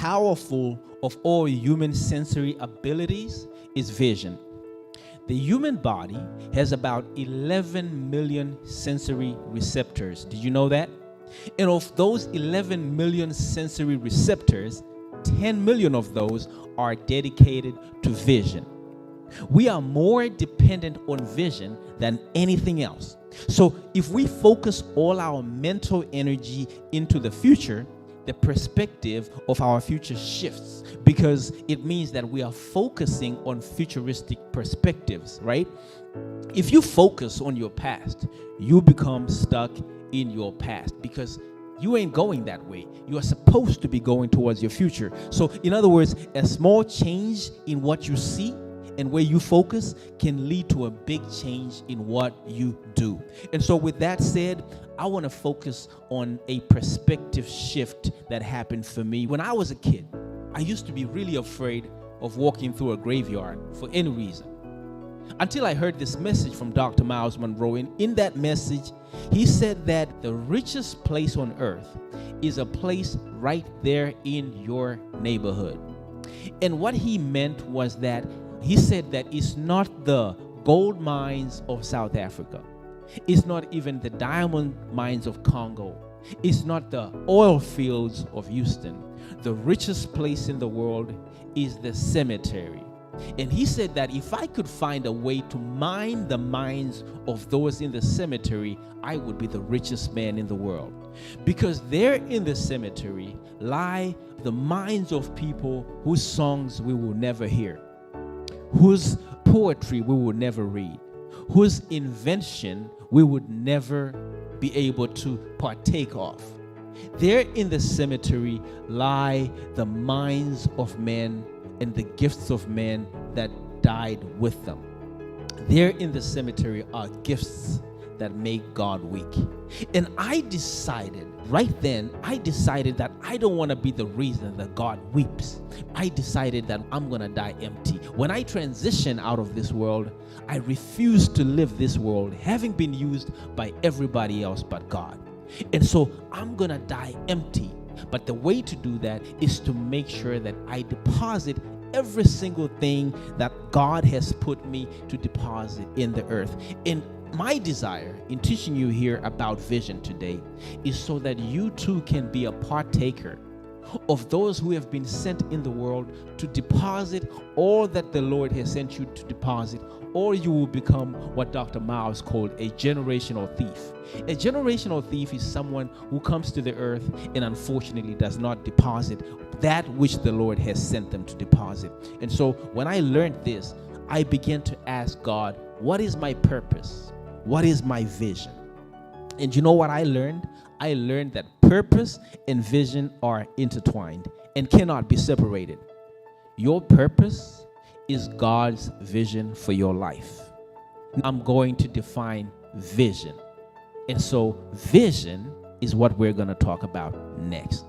powerful of all human sensory abilities is vision. The human body has about 11 million sensory receptors. Did you know that? And of those 11 million sensory receptors, 10 million of those are dedicated to vision. We are more dependent on vision than anything else. So if we focus all our mental energy into the future, the perspective of our future shifts, because it means that we are focusing on futuristic perspectives, right? If you focus on your past, you become stuck in your past because you ain't going that way. You are supposed to be going towards your future. So in other words, a small change in what you see and where you focus can lead to a big change in what you do. And so with that said, I want to focus on a perspective shift that happened for me. When I was a kid, I used to be really afraid of walking through a graveyard for any reason. Until I heard this message from Dr. Myles Munroe. In that message, he said that the richest place on earth is a place right there in your neighborhood. And what he meant was that he said that it's not the gold mines of South Africa. It's not even the diamond mines of Congo. It's not the oil fields of Houston. The richest place in the world is the cemetery. And he said that if I could find a way to mine the minds of those in the cemetery, I would be the richest man in the world. Because there in the cemetery lie the minds of people whose songs we will never hear, whose poetry we will never read, whose invention we would never be able to partake of. There in the cemetery lie the minds of men and the gifts of men that died with them. There in the cemetery are gifts that make God weak. And I decided, right then, that I don't want to be the reason that God weeps. I decided that I'm going to die empty. When I transition out of this world, I refuse to live this world having been used by everybody else but God. And so I'm going to die empty. But the way to do that is to make sure that I deposit every single thing that God has put me to deposit in the earth. And my desire in teaching you here about vision today is so that you too can be a partaker of those who have been sent in the world to deposit all that the Lord has sent you to deposit, or you will become what Dr. Myles called a generational thief. A generational thief is someone who comes to the earth and unfortunately does not deposit that which the Lord has sent them to deposit. And so when I learned this, I began to ask God, what is my purpose? What is my vision? And you know what I learned? I learned that purpose and vision are intertwined and cannot be separated. Your purpose is God's vision for your life. I'm going to define vision. And so vision is what we're going to talk about next.